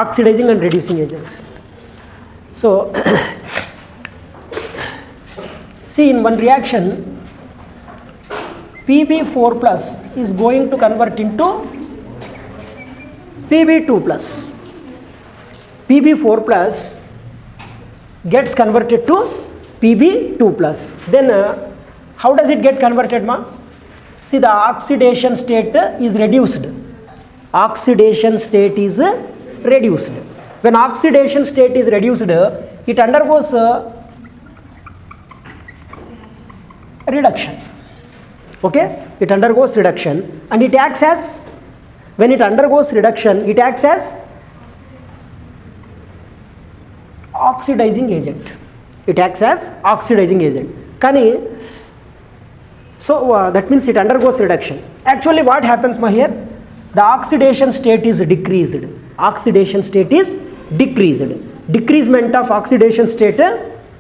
oxidizing and reducing agents. So see, in one reaction Pb4 plus is going to convert into Pb2 plus. Pb4 plus gets converted to Pb2 plus. Then how does it get converted, ma? See, the oxidation state is reduced. Oxidation state is reduced. When oxidation state is reduced, it undergoes reduction. Okay, it undergoes reduction, and it acts as, when it undergoes reduction, it acts as oxidizing agent. It acts as oxidizing agent. Kani, so that means it undergoes reduction. Actually, what happens here? The oxidation state is decreased. Oxidation state is decreased. Decreasement of oxidation state,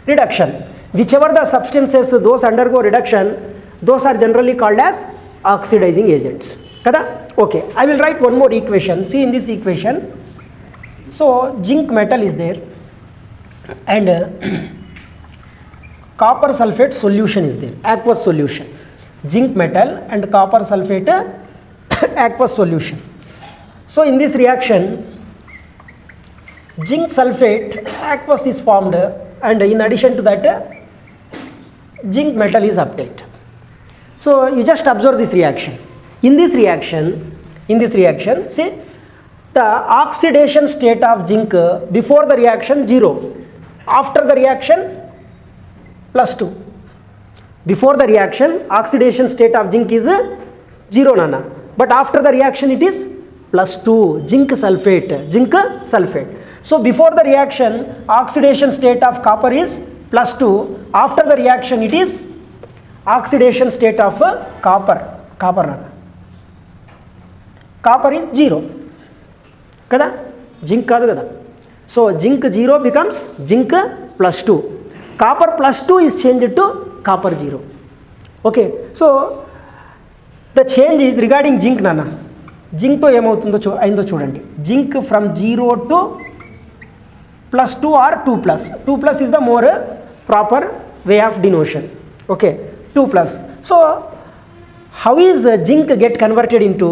reduction. Whichever the substances those undergo reduction, those are generally called as oxidizing agents. Kada? Okay, I will write one more equation. See, in this equation, so zinc metal is there, and copper sulfate solution is there, aqueous solution. Zinc metal and copper sulfate aqueous solution. So in this reaction, zinc sulfate aqueous is formed, and in addition to that, zinc metal is obtained. So you just observe this reaction. In this reaction, see, the oxidation state of zinc before the reaction 0, after the reaction +2. Before the reaction, oxidation state of zinc is 0, nana, but after the reaction it is +2, zinc sulfate. So before the reaction, oxidation state of copper is +2, after the reaction it is oxidation state of copper nana. Copper is 0 kada, zinc kaadu kada. So zinc 0 becomes zinc +2. Copper +2 is changed to copper 0. Okay, so the change is regarding zinc nana. Zinc to ఏమవుతుందో అయిందో చూడండి. Zinc from 0 to +2 or 2 plus. 2 plus is the more proper way of denotion. Okay, 2 plus. So how is zinc get converted into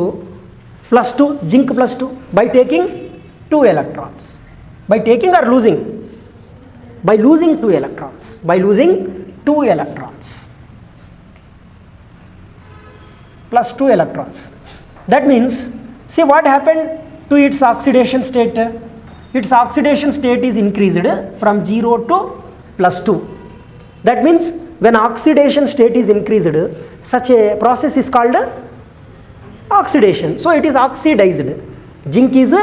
+2, zinc +2? By taking 2 electrons. By taking or losing? By losing 2 electrons. By losing 2 electrons. +2 electrons. That means, see what happened to its oxidation state? Its oxidation state is increased from 0 to +2. That means when oxidation state is increased, such a process is called oxidation. So it is oxidized. Zinc is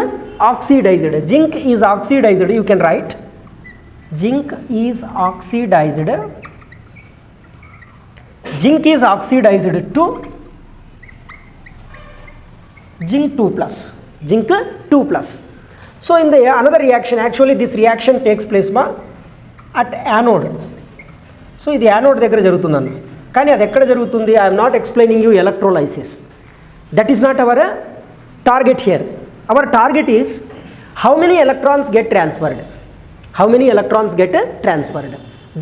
oxidized. Zinc is oxidized. You can write zinc is oxidized. Zinc is oxidized to zinc 2 plus. Zinc 2 plus. So in the another reaction, actually this reaction takes place at anode. So ఇది anode దగ్గర జరుగుతుందన్న, కానీ అది ఎక్కడ జరుగుతుంది? I'm not explaining you electrolysis. That is not our target here. Our target is how many electrons get transferred. How many electrons get transferred?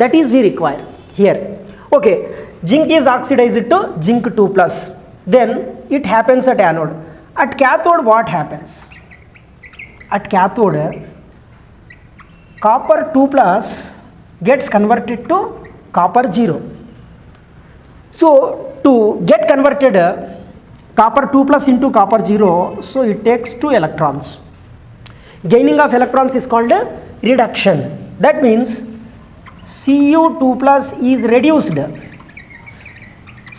That is we require here. Okay, zinc is oxidized to zinc 2 plus. Then it happens at anode. At cathode what happens? At cathode, copper 2 plus gets converted to copper 0. So to get converted copper 2 plus into copper 0, so it takes 2 electrons. Gaining of electrons is called reduction. That means Cu2 plus is reduced.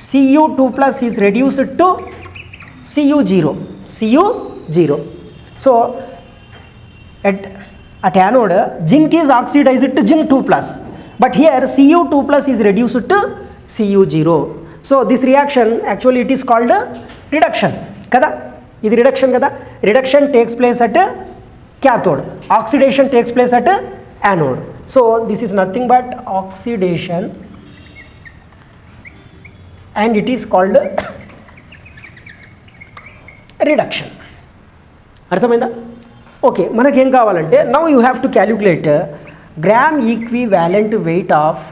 Cu2 plus is reduced to Cu0. Cu0. So at anode, zinc is oxidized to zinc 2 plus, but here Cu2 plus is reduced to Cu0. So this reaction actually it is called reduction kada. This reduction kada. Reduction takes place at cathode. Oxidation takes place at anode. So this is nothing but oxidation, and it is called reduction. అర్థమైందా? Okay, మనకేం కావాలంటే now you have to calculate gram equivalent weight of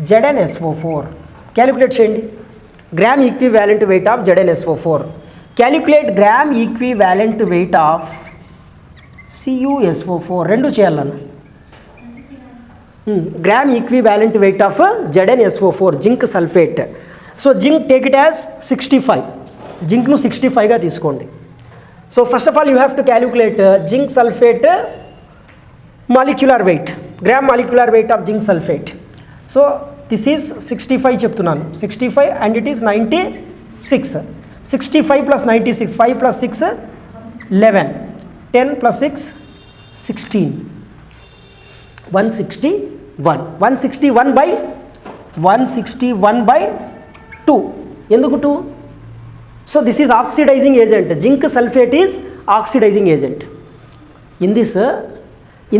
ZnSO4. Calculate చేయండి gram equivalent weight of ZnSO4. Calculate gram equivalent weight of CuSO4. రెండు చేయాలన్న. Gram equivalent weight of ZnSO4 zinc sulphate. So zinc take it as 65. జింక్ను 65గా తీసుకోండి. So first of all you have to calculate zinc sulphate molecular weight, gram molecular weight of zinc sulphate. So this is 65 చెప్తున్నాను, 65 and it is 96. 65 plus 96, 5 plus 6 11, 10 plus 6 16, 161. 161 by 2. ఎందుకు 2? So this is oxidizing agent. Zinc sulfate is oxidizing agent. In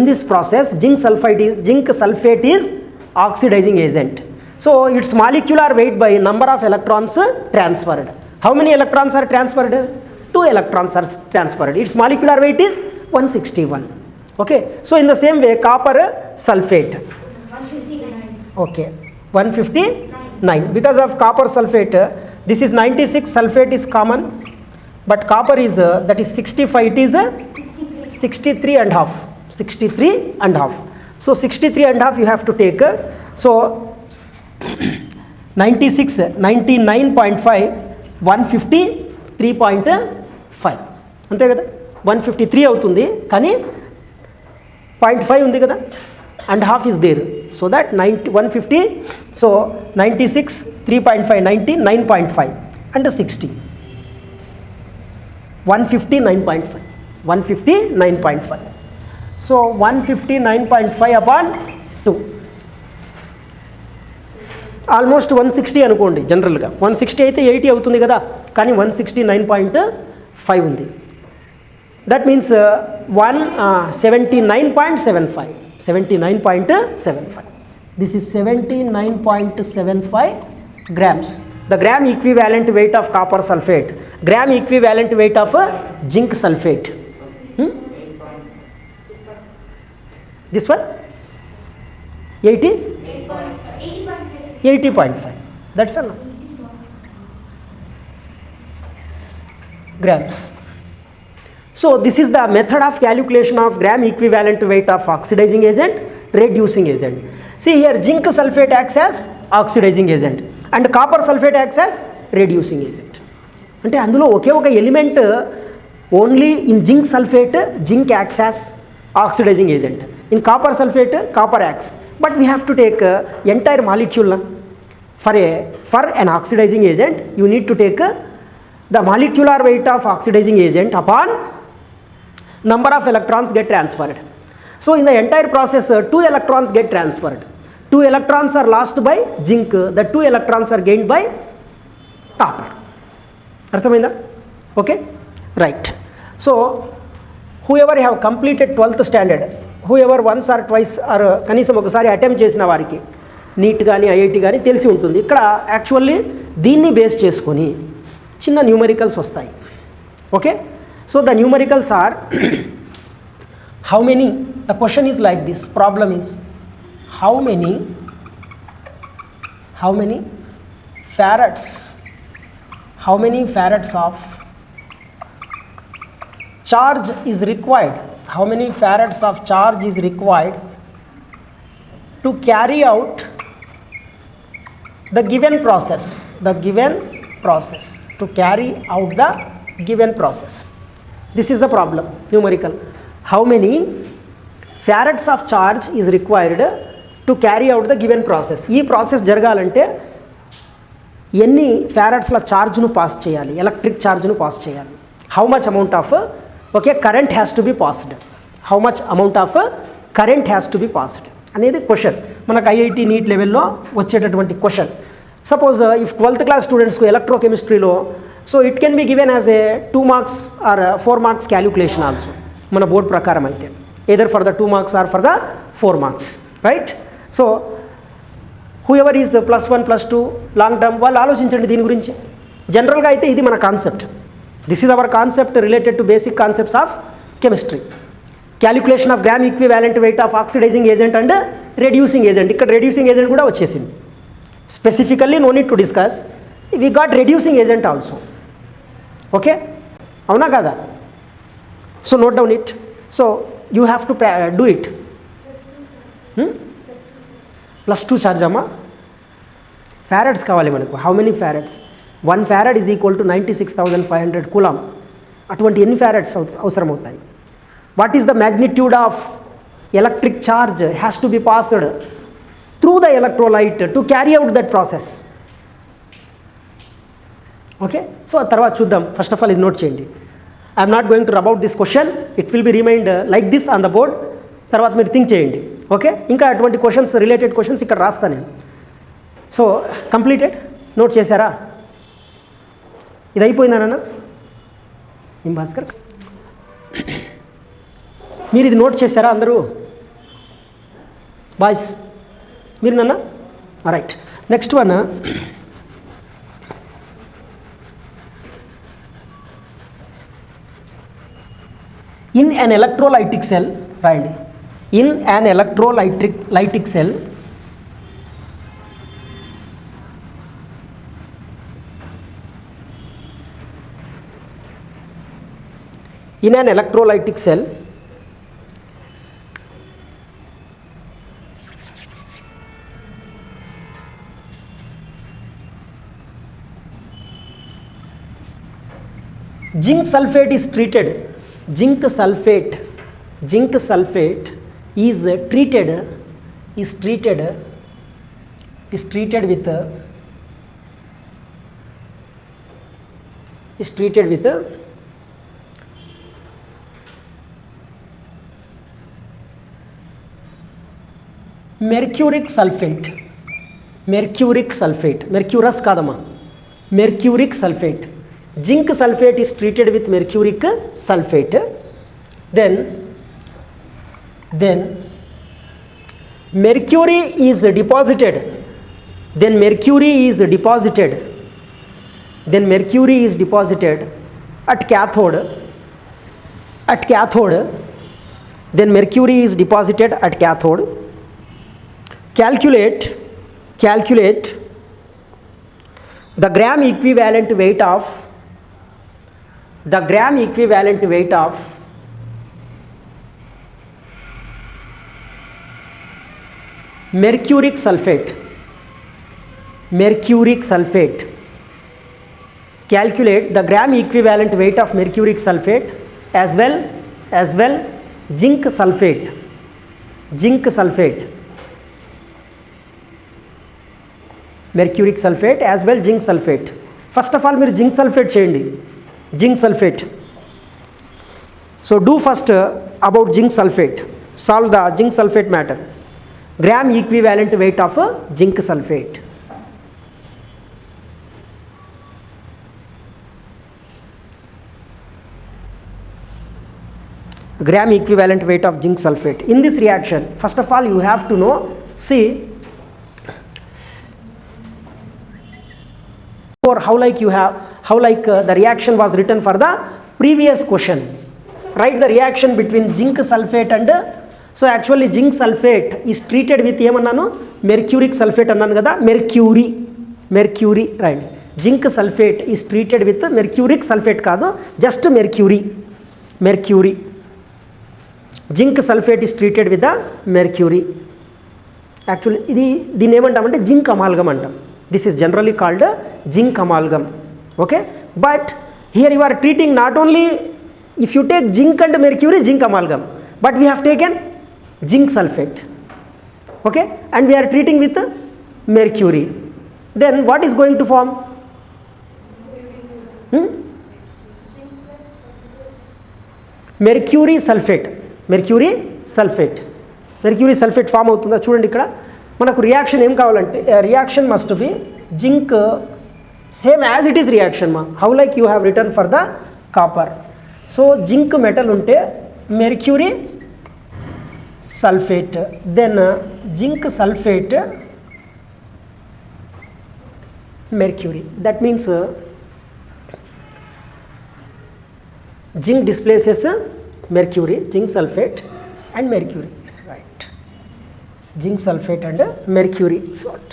this process, zinc sulfate is oxidizing agent. So its molecular weight by number of electrons transferred. How many electrons are transferred? 2 electrons are transferred. Its molecular weight is 161. Okay. So in the same way, copper sulfate. 159. Okay. 159. Because of copper sulfate, this is 96, sulfate is common, but copper is that is 65, it is 63 and half. 63 and half. So 63 and half you have to take. So 96, 99.5, 153.5. అంతే కదా, 153 అవుతుంది కానీ 0.5 ఉంది కదా, and half is there. So that 150, so 96, 3.5, 90, 9.5 and 60. 159.5. 159.5. So 159.5 upon 2. Almost 160 అనుకోండి జనరల్గా. 160 అయితే 80 అవుతుంది కదా, కానీ 169.5 ఉంది. That means 79.75. 79.75. This is 79.75 grams. The gram equivalent weight of copper sulfate, gram equivalent weight of zinc sulfate. This one 80? 80.5. That's enough. Grams. So this is the method of calculation of gram equivalent weight of oxidizing agent, reducing agent. See here, zinc sulfate acts as oxidizing agent and copper sulfate acts as reducing agent. అంటే అందులో ఒకే ఒక element only in zinc sulphate zinc acts as oxidising agent, in copper sulphate copper acts, but we have to take entire molecule. For an oxidizing agent you need to take the molecular weight of oxidizing agent upon number of electrons get transferred. So in the entire process 2 electrons get transferred. 2 electrons are lost by zinc, the 2 electrons are gained by copper. అర్థమైందా? Okay, right. So whoever have completed 12th standard, whoever once or twice or కనీసం ఒకసారి attempt చేసిన వారికి neat కానీ IIT కానీ తెలిసి ఉంటుంది. ఇక్కడ యాక్చువల్లీ దీన్ని బేస్ చేసుకొని చిన్న న్యూమరికల్స్ వస్తాయి. Okay, so the numericals are how many, the question is like this, problem is how many farads of charge is required, how many farads of charge is required to carry out the given process, to carry out the given process. This is the problem, numerical. How many farads of charge is required to carry out the given process? ఈ process జరగాలంటే ఎన్ని ఫారడ్స్ల ఛార్జ్ను pass చేయాలి, electric ఛార్జ్ను pass చేయాలి. How much amount of current has to be passed, how much amount of current has to be passed అనేది question. మనకు ఐఐటి నీట్ లెవెల్లో వచ్చేటటువంటి question. Suppose if 12th class స్టూడెంట్స్కు ఎలక్ట్రోకెమిస్ట్రీలో, so it can be given as a 2 marks or 4 marks calculation also మన board ప్రకారం అయితే, either for the 2 marks or for the 4 marks, right? So whoever is +1 +2 long term వాళ్ళు ఆలోచించండి దీని గురించి. జనరల్గా అయితే ఇది మన concept, this is our concept related to basic concepts of chemistry. Calculation of gram equivalent weight of oxidising agent and reducing agent. ఇక్కడ reducing agent కూడా వచ్చేసింది. Specifically no need to discuss, we got reducing agent also. Okay, అవునా కదా? So note down it. So you have to do it. +2 charge అమ్మా. Farads కావాలి మనకు. How many farads? 1 farad is equal to 96,500 coulomb. అటువంటి ఎన్ని farads అవసరం అవుతాయి? What is the magnitude of electric charge has to be passed through the electrolyte to carry out that process. Okay, so తర్వాత చూద్దాం. First of all ఇది note చేయండి. I'm not going to rub out this question, it will be remind like this on the board. తర్వాత మీరు think చేయండి. Okay, ఇంకా అటువంటి questions, related questions ఇక్కడ రాస్తాను నేను. సో కంప్లీటెడ్, నోట్ చేశారా? ఇది అయిపోయిందన్న ఏం భాస్కర్, మీరు ఇది నోట్ చేశారా అందరూ? బాయ్స్ మీరు నాన్న? Right. Next one, in an electrolytic cell, రాయండి. In an electrolytic cell, in an electrolytic cell, zinc sulfate is treated. Zinc sulfate is treated with mercuric sulfate. Mercurous కాదమ్మా, mercuric sulfate. Zinc sulfate is treated with mercuric sulfate. Then mercury is deposited. Then mercury is deposited at cathode. Then mercury is deposited at cathode. Calculate the gram equivalent weight of mercuric sulfate. Calculate the gram equivalent weight of mercuric sulfate as well zinc sulfate. Mercuric sulfate as well zinc sulfate. First of all మీరు zinc sulfate చేయండి. Zinc sulfate. So do first about zinc sulfate. Solve the zinc sulfate matter. Gram equivalent weight of zinc sulfate. Gram equivalent weight of zinc sulfate. In this reaction, first of all you have to know, see, or how like the reaction was written for the previous question. Write the reaction between zinc sulfate and, so actually zinc sulfate is treated with ఏమన్నాను, mercuric sulfate అన్నాను కదా, mercury right. Zinc sulfate is treated with mercuric sulfate కాదు, just mercury. Zinc sulfate is treated with the mercury. Actually దీన్ని ఏమంటామంటే zinc amalgam అంటాం. This is generally called zinc amalgam. Okay, but here you are treating not only, if you take zinc and mercury, zinc amalgam, but we have taken zinc sulfate. Okay, and we are treating with mercury. Then what is going to form? Mercury sulfate form అవుతుందా చూడండి. ఇక్కడ మనకు reaction ఏం కావాలంటే, reaction must be zinc same as it is reaction మా, how like you have return for the copper. So zinc metal ఉంటే mercury sulphate, then zinc sulphate mercury. That means zinc displaces mercury, zinc sulfate and mercury, right? Zinc sulfate and mercury salt.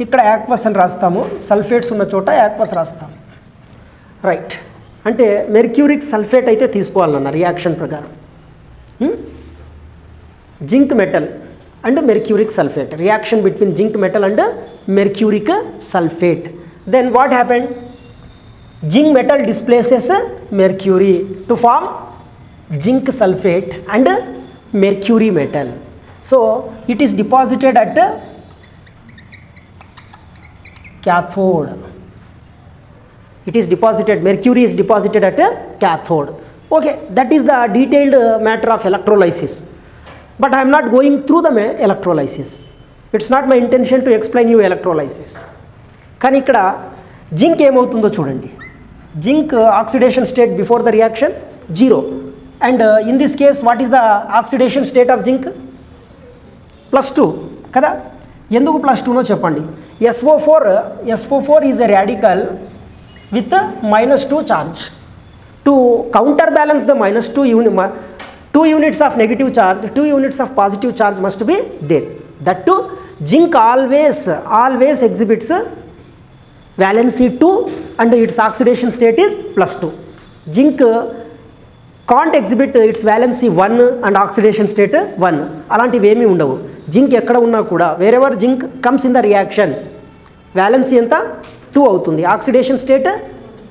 ఇక్కడ aqueous అని రాస్తాము, sulphates ఉన్న చోట aqueous రాస్తాము, right? అంటే mercuric sulphate అయితే తీసుకోవాలన్న రియాక్షన్ ప్రకారం. Zinc metal and mercuric sulphate, reaction between zinc metal and mercuric sulphate. Then what happened? Zinc metal displaces mercury to form zinc sulphate and mercury metal. So it is deposited at cathode. It is deposited, mercury is deposited at a cathode. Okay, that is the detailed matter of electrolysis, but I am not going through the electrolysis. It's not my intention to explain you electrolysis. కానీ ఇక్కడ zinc ఏమవుతుందో చూడండి. Zinc oxidation state before the reaction 0, and in this case what is the oxidation state of zinc? +2 కదా. ఎందుకు +2నో చెప్పండి. SO4 is a radical with a -2 charge. To counterbalance the -2 units of negative charge, 2 units of positive charge must be there. That too, zinc always exhibits valency 2 and its oxidation state is +2. Zinc can't exhibit its valency 1 and oxidation state 1. అలాంటివి ఏమీ ఉండవు. Zinc ఎక్కడ ఉన్నా కూడా, wherever zinc comes in the reaction, valency ఎంత 2 అవుతుంది, oxidation state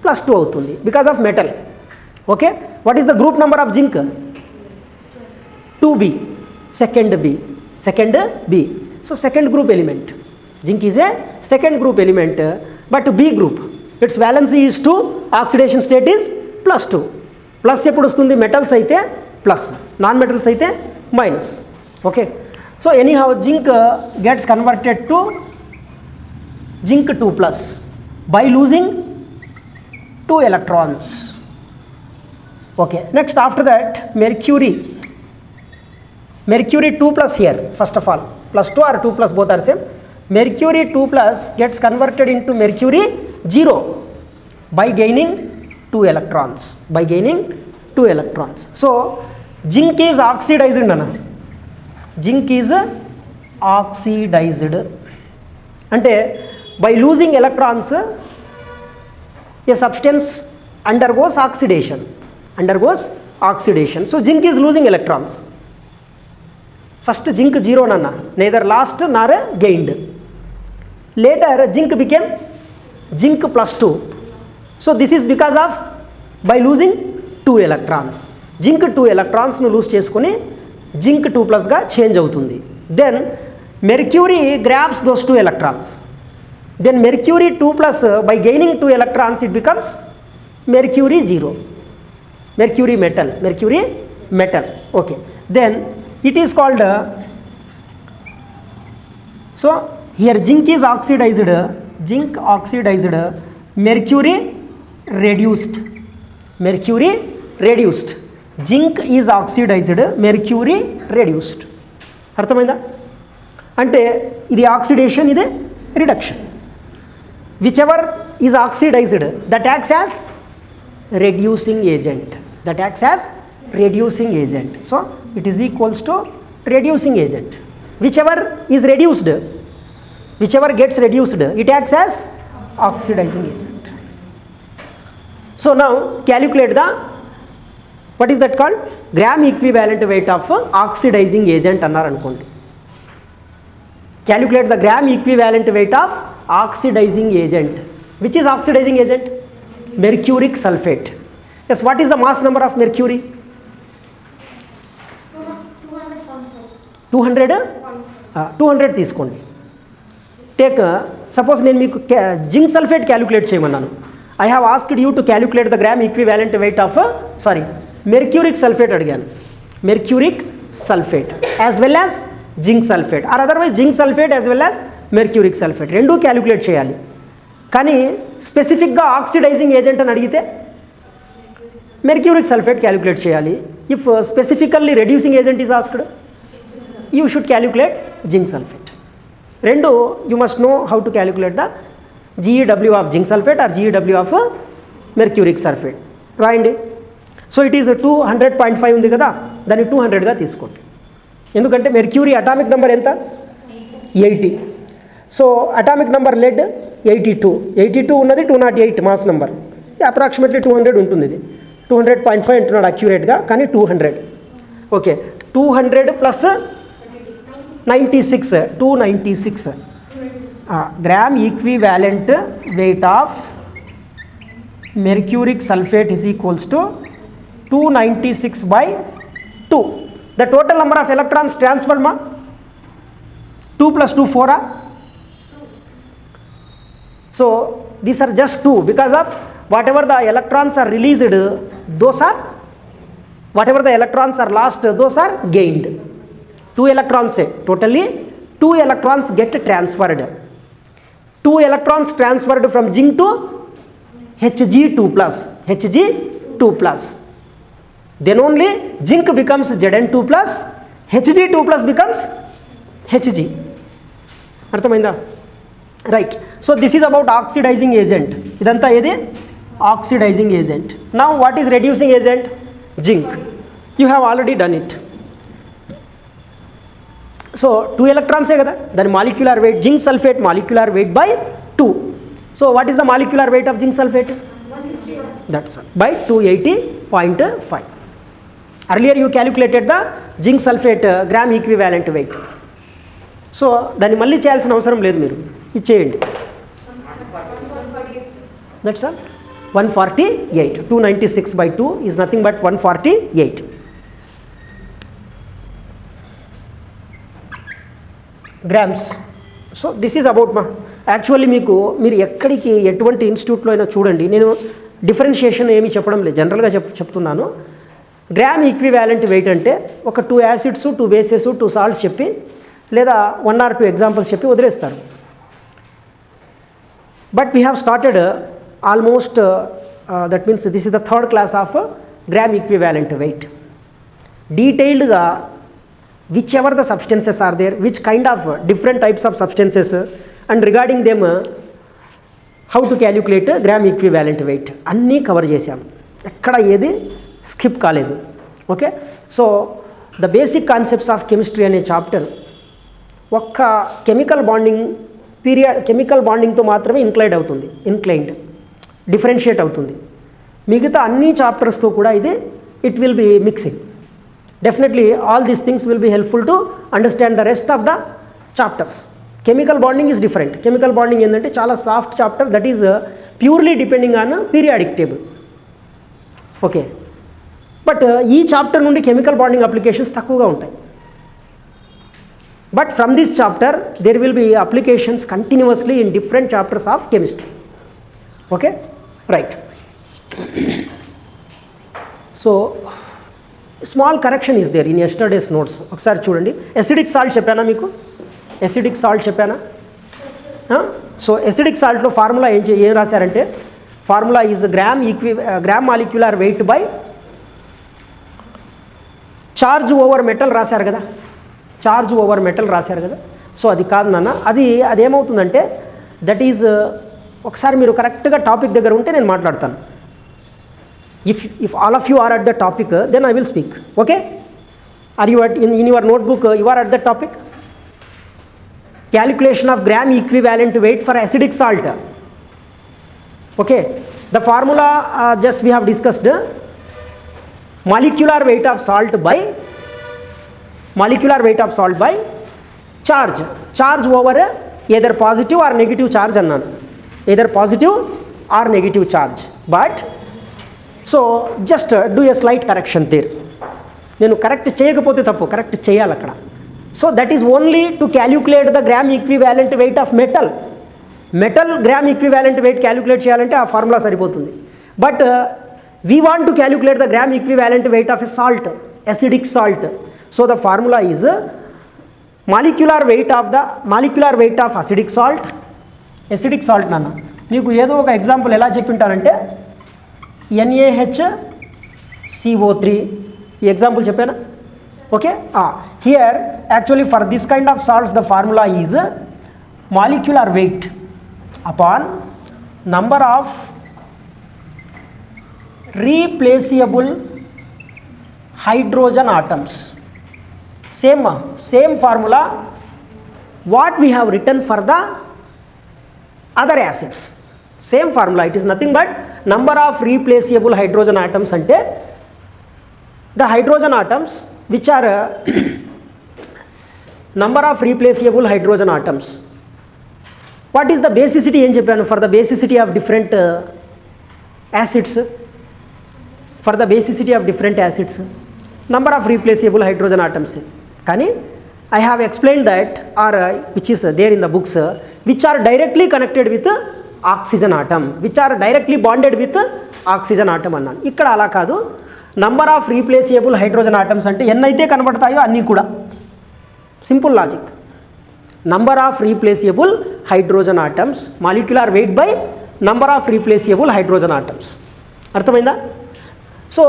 +2 అవుతుంది because of metal. Okay, what is the group number of zinc? 2B, second B. So second group element, zinc is a second group element, but B group, its valency is 2, oxidation state is +2. Plus ఎప్పుడు వస్తుంది? Metals అయితే plus, non metals అయితే minus. Okay, so anyhow zinc gets converted to zinc 2+ by losing 2 electrons. Okay, next after that mercury 2+ here, first of all, +2 or 2+ both are same. Mercury 2+ gets converted into mercury 0 by gaining 2 electrons. So zinc is oxidized nana, zinc is oxidized అంటే by losing electrons a substance undergoes oxidation. So zinc is losing electrons. First zinc 0 nana, neither lost nor gained. Later zinc became zinc +2. So this is because of by losing 2 electrons. Zinc 2 ఎలక్ట్రాన్స్ను lose చేసుకుని zinc 2+ గా change అవుతుంది. Then mercury grabs those 2 electrons. Then mercury 2+ by gaining 2 electrons it becomes mercury 0, mercury metal. Okay, then it is called so here zinc is oxidized, mercury reduced, zinc is oxidized, mercury reduced. అర్థమైందా? అంటే ఇది oxidation, ఇది reduction. whichever is oxidized that acts as reducing agent, so it is equals to reducing agent. Whichever gets reduced it acts as oxidizing agent. So now calculate the, what is that called? Gram equivalent weight of oxidizing agent annar anukondi. Calculate the gram equivalent weight of oxidizing agent. Which is oxidizing agent? Mercuric sulfate. Yes, what is the mass number of mercury? 200 తీసుకోండి. Take suppose నేను మీకు zinc sulphate calculate చేయమన్నాను. I have asked you to calculate the gram equivalent weight of mercuric sulphate అడిగాను. Mercuric sulphate as well as zinc sulphate or otherwise zinc sulphate as well as mercuric sulphate రెండూ calculate చేయాలి. కానీ స్పెసిఫిక్గా oxidising agent అని అడిగితే mercuric sulphate calculate చేయాలి. If specifically reducing agent is asked you should calculate zinc sulphate. రెండు you must know how to calculate the GEW of zinc sulphate or GEW of mercuric sulphate. రాయండి. So it is 200.5 ఉంది కదా, దాన్ని 200గా తీసుకోండి. ఎందుకంటే mercury atomic number ఎంత? 80. So atomic number lead 82 ఉన్నది 208 mass number. Approximately 200 ఉంటుంది. ఇది 200.5 అంటున్నాడు అక్యురేట్గా, కానీ 200. Okay, 200 plus 96, 296 gram equivalent weight of mercuric sulfate is equals to 296/2. The total number of electrons transferred ma 2 plus 2 4 ah? So these are just 2 because of whatever the electrons are released, those are, whatever the electrons are lost, those are gained. 2 electrons say totally 2 electrons get transferred. 2 electrons transferred from zinc to Hg2 plus, then only zinc becomes Zn2 plus, Hg2 plus becomes Hg. అర్థమైందా? Right. So this is about oxidising agent. ఇదంతా ఏది? Oxidising agent. Now what is reducing agent? Zinc. You have already done it. So 2 ఎలక్ట్రాన్సే కదా, దాని molecular weight, zinc sulphate molecular weight by 2. So what is the molecular weight of zinc sulfate? That's by 280.5. Earlier you calculated the zinc sulfate gram equivalent weight. So దాన్ని మళ్ళీ చేయాల్సిన అవసరం లేదు, మీరు ఇచ్చేయండి. That's all. 148. 296/2 is nothing but 148 grams. So this is about actually మీరు ఎక్కడికి ఎటువంటి ఇన్స్టిట్యూట్లో అయినా చూడండి, నేను డిఫరెన్షియేషన్ ఏమీ చెప్పడం లేదు, జనరల్గా చెప్తున్నాను. గ్రామ్ ఈక్వివాలెంట్ వెయిట్ అంటే ఒక 2 యాసిడ్స్ 2 బేసెస్ 2 సాల్ట్స్ చెప్పి, లేదా 1 or 2 ఎగ్జాంపుల్స్ చెప్పి వదిలేస్తారు. But we have started almost, that means this is the third class of gram equivalent weight. డీటెయిల్డ్గా whichever the substances are there, which kind of different types of substances, and regarding them how to calculate gram equivalent weight అన్నీ cover చేశాం. ఎక్కడ ఏది skip కాలేదు. Okay, so the basic concepts of chemistry అనే chapter ఒక్క chemical బాండింగ్తో మాత్రమే inclined differentiate అవుతుంది. మిగతా అన్ని చాప్టర్స్తో కూడా it will be mixing. Definitely all these things will be helpful to understand the rest of the chapters. Chemical bonding is different. Chemical bonding ఏంటంటే చాలా soft chapter, that is purely depending on periodic table. Okay, but ఈ chapter నుండి chemical bonding applications తక్కువగా ఉంటాయి. But from this chapter there will be applications continuously in different chapters of chemistry. Okay, right. So small correction is there in yesterday's notes. ఒకసారి చూడండి. Acidic salt చెప్పానా మీకు? Acidic salt చెప్పానా? So acidic సాల్ట్లో formula ఏం రాశారంటే, formula is gram molecular weight by charge over metal రాశారు కదా, charge over metal రాశారు కదా. సో అది కాదు నాన్న, అదేమవుతుందంటే దట్ ఈజ్, ఒకసారి మీరు కరెక్ట్గా టాపిక్ దగ్గర ఉంటే నేను మాట్లాడతాను. if all of you are at the topic, then I will speak. Okay, are you in your notebook, you are at the topic? Calculation of gram equivalent weight for acidic salt. Okay, the formula just we have discussed, molecular weight of salt by charge over either positive or negative charge annanu, either positive or negative charge. But so just do a slight correction there. నేను correct చేయకపోతే తప్పు, correct చేయాలి అక్కడ. So that is only to calculate the gram equivalent weight of metal gram equivalent weight calculate చేయాలంటే ఆ formula సరిపోతుంది. But we want to calculate the gram equivalent weight of a salt, acidic salt. So the formula is molecular weight of acidic salt. నాన్న మీకు ఏదో ఒక example ఎలా చెప్పింటానంటే NaHCO3 ఈ example చెప్పానా? Okay, here actually for this kind of salts the formula is molecular weight upon number of replaceable hydrogen atoms. Same formula what we have written for the other acids. Same formula, it is nothing but number of replaceable hydrogen atoms ante the hydrogen atoms which are number of replaceable hydrogen atoms. What is the basicity em cheppanu for the basicity of different acids? For the basicity of different acids, number of replaceable hydrogen atoms. Kani I have explained that, or which is there in the books, which are directly connected with oxygen atom, which are directly bonded with oxygen atom అన్నాను. ఇక్కడ అలా కాదు, number of replaceable hydrogen atoms అంటే ఎన్నైతే కనబడతాయో అన్నీ కూడా. Simple logic. Number of replaceable hydrogen atoms molecular weight by number of replaceable hydrogen atoms. అర్థమైందా? So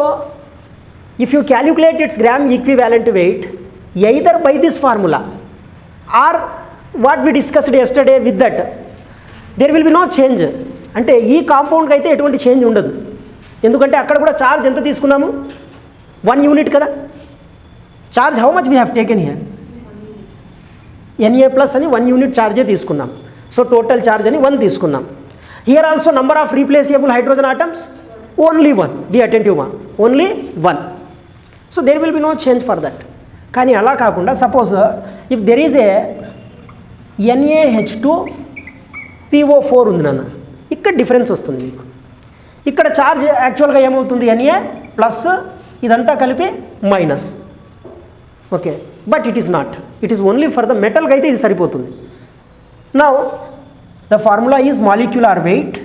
if you calculate its gram equivalent weight either by this formula or what we discussed yesterday with that, there will be no change. అంటే ఈ కాంపౌండ్కి అయితే ఎటువంటి change ఉండదు. ఎందుకంటే అక్కడ కూడా charge ఎంత తీసుకున్నాము? 1 యూనిట్ కదా. Charge how much we have taken here? Na plus అని 1 యూనిట్ ఛార్జే తీసుకున్నాం. సో టోటల్ ఛార్జ్ అని 1 తీసుకున్నాం. Here also number of replaceable hydrogen atoms only 1. Be attentive మా, only 1. So there will be no change for that. కానీ అలా కాకుండా suppose if there is a NaH2PO4 ఉంది నాన్న, ఇక్కడ డిఫరెన్స్ వస్తుంది మీకు. ఇక్కడ ఛార్జ్ యాక్చువల్గా ఏమవుతుంది? Na ప్లస్ ఇదంతా కలిపి minus. Okay, but it is not, it is only for the మెటల్కి అయితే ఇది సరిపోతుంది. Now the formula is molecular weight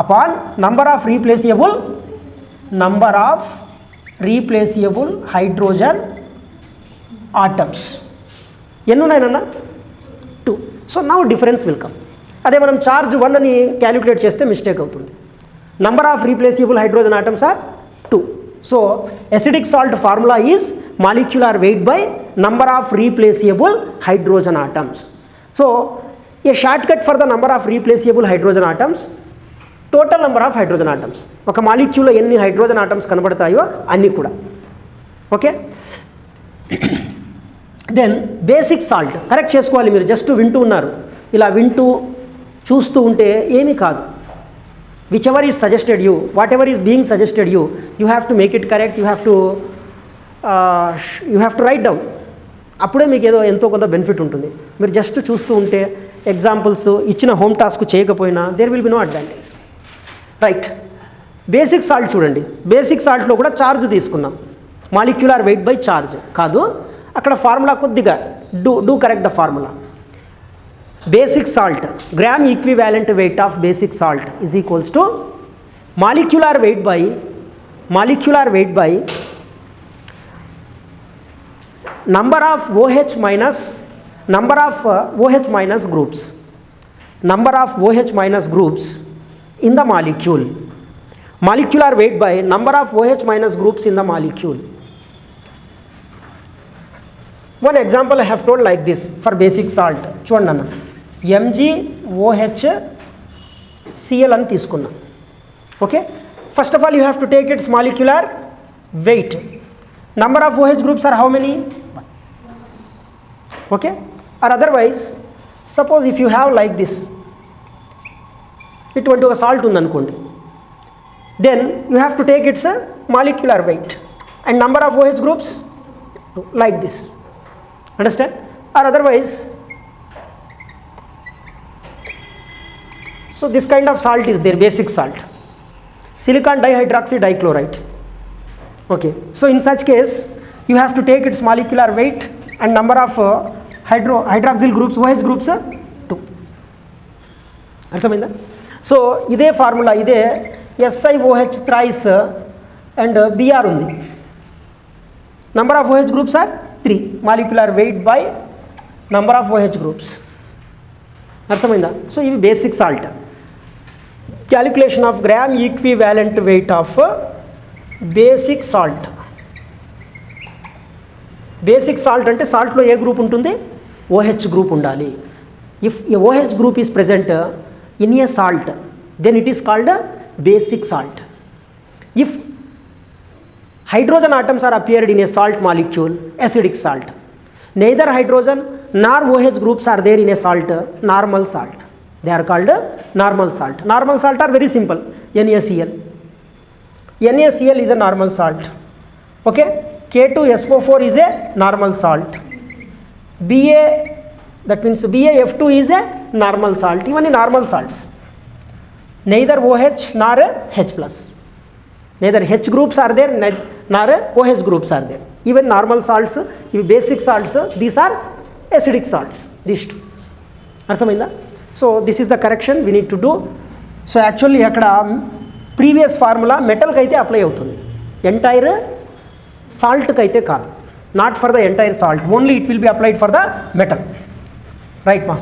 upon number of replaceable hydrogen atoms. ఎన్ని ఉన్నాయన్న? 2. So now difference will come. అదే మనం ఛార్జ్ 1 అని క్యాలిక్యులేట్ చేస్తే మిస్టేక్ అవుతుంది. Number of replaceable hydrogen atoms are 2. So acidic salt formula is molecular weight by number of replaceable hydrogen atoms. So A short cut for the number of replaceable hydrogen atoms, total number of hydrogen atoms. ఒక మాలిక్యూల్లో ఎన్ని hydrogen atoms కనబడతాయో అన్నీ కూడా. Okay, then basic salt correct చేసుకోవాలి. మీరు just వింటూ ఉన్నారు, ఇలా వింటూ చూస్తూ ఉంటే ఏమీ కాదు. Which ever is suggested you, what ever is being suggested you, you have to make it correct. You have to right down. అప్పుడే మీకు ఏదో ఎంతో కొంత బెనిఫిట్ ఉంటుంది. మీరు జస్ట్ చూస్తూ ఉంటే ఎగ్జాంపుల్స్ ఇచ్చిన హోమ్ టాస్క్ చేయకపోయినా there will be no advantage. Right, basic salt చూడండి. బేసిక్ సాల్ట్లో కూడా ఛార్జ్ తీసుకున్నాం. మాలిక్యులర్ వెయిట్ బై ఛార్జ్ కాదు, అక్కడ ఫార్ములా కొద్దిగా do correct the formula. Basic salt, gram equivalent weight of basic salt is equals to molecular weight by number of OH minus groups, number of OH minus groups in the molecule. Molecular weight by number of OH minus groups in the molecule. One example I have told like this for basic salt. చూడండి అన్న, MgOHCl అని తీసుకున్నా. Okay, first of all you have to take its molecular weight. Number of OH groups are how many? Okay, or otherwise suppose if you have like this, ఇటువంటి ఒక salt ఉందనుకోండి, then you have to take its molecular weight and number of OH groups like this. Understand? Or otherwise, so this kind of salt is there, basic salt, silicon dihydroxy dichloride. Okay, so in such case you have to take its molecular weight and number of hydroxyl groups, OH groups 2. అర్థమైందా? So ఇదే formula, ఇదే SiOH thrice and Br ఉంది. Number of OH groups are 3. Molecular weight by number of OH groups. అర్థమైందా? So ఇవి basic salt. Calculation of gram equivalent weight of basic salt. Basic salt అంటే సాల్ట్లో ఏ group ఉంటుంది? OH group ఉండాలి. If a OH group is present in a salt, then it is called basic salt. If hydrogen atoms are appeared in a salt molecule, acidic salt. Neither hydrogen nor OH groups are there in a salt, normal salt. They are called normal salt. Normal salt are very simple, NaCl. NaCl is a normal salt. Okay, K2SO4 is a normal salt. Ba, that means BaF2 is a normal salt. Even in normal salts, neither OH nor H plus. Neither H groups are there nor OH groups are there. Even normal salts, basic salts, these are acidic salts, these two. అర్థమైందా? So this is the correction we need to do. So actually అక్కడ previous formula మెటల్కి అయితే apply అవుతుంది, entire సాల్ట్కి అయితే కాదు. Not for the entire salt, only it will be applied for the metal. Right మా?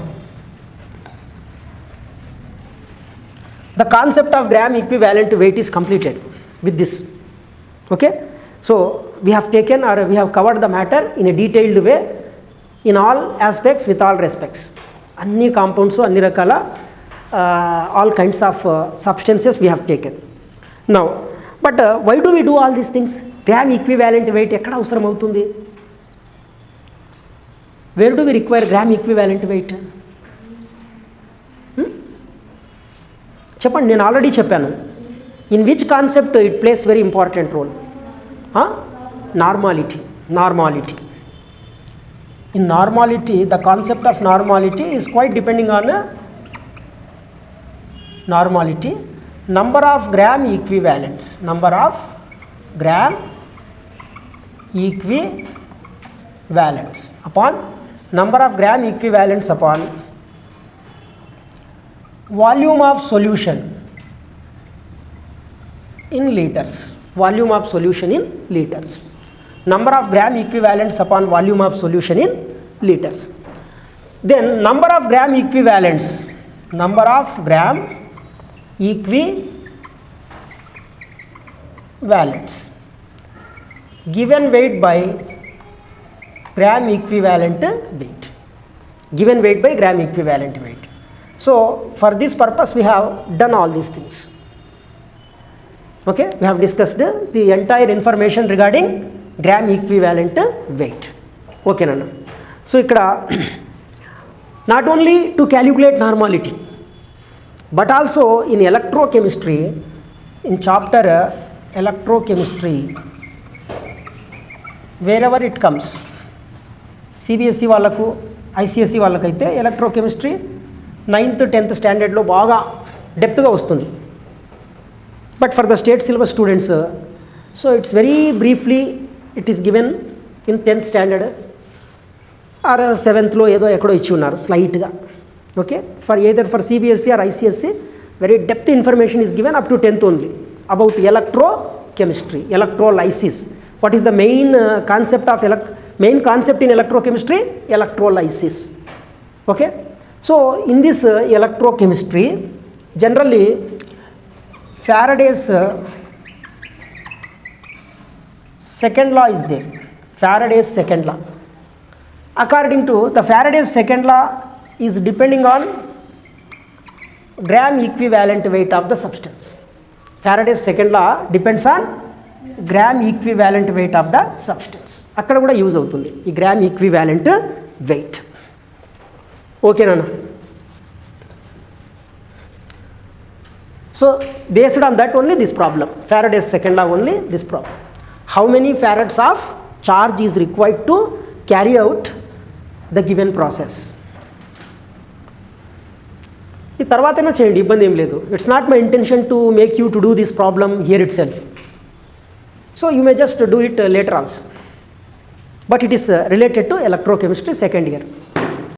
The concept of gram equivalent weight is completed with this. Okay, so we have taken or we have covered the matter in a detailed way in all aspects with all respects. Anni compounds, anni rakala all kinds of substances we have taken. Now, but why do we do all these things? Gram equivalent weight ekkada avasaram avutundi? Where do we require gram equivalent weight? చెప్పండి, నేను already చెప్పాను. In which concept it plays very important role? Normality. Normality. In normality, the concept of normality is quite depending on normality. Number of gram equivalents, number of gram equivalents upon number of gram equivalents upon volume of solution in liters. Volume of solution in liters. Number of gram equivalents upon volume of solution in liters. Then number of gram equivalents. Number of gram equivalents given weight by gram equivalent weight. Given weight by gram equivalent weight. So for this purpose we have done all these things. Okay, we have discussed the entire information regarding gram equivalent weight. Okay nana. So ikkada not only to calculate normality but also in electrochemistry, in chapter electrochemistry, wherever it comes, CBSE వాళ్ళకు ICSE వాళ్ళకైతే electrochemistry 9th 10th స్టాండర్డ్లో బాగా డెప్త్గా వస్తుంది. But for the state syllabus students, so it's very briefly it is given in 10th standard or 7thలో ఏదో ఎక్కడో ఇచ్చి ఉన్నారు స్లైట్గా. Okay, for either for CBSE or ICSE very depth information is given up to 10th only about electrochemistry, electrolysis. What is the main concept of main concept in electrochemistry? Electrolysis. Okay, so in this electrochemistry, generally Faraday's second law is there. Faraday's second law. According to the Faraday's second law is depending on gram equivalent weight of the substance. Faraday's second law depends on gram equivalent weight of the substance. అక్కడ కూడా use అవుతుంది ఈ gram equivalent wait. ఓకేనా? So based on that only this problem, Faraday's second law only this problem. How many farads of charge is required to carry out the given process? ఈ తర్వాతైనా చేయండి, ఇబ్బంది ఏం లేదు. It's not my intention to make you to do this problem here it self. So you may just do it later also. But it is related to electrochemistry second year.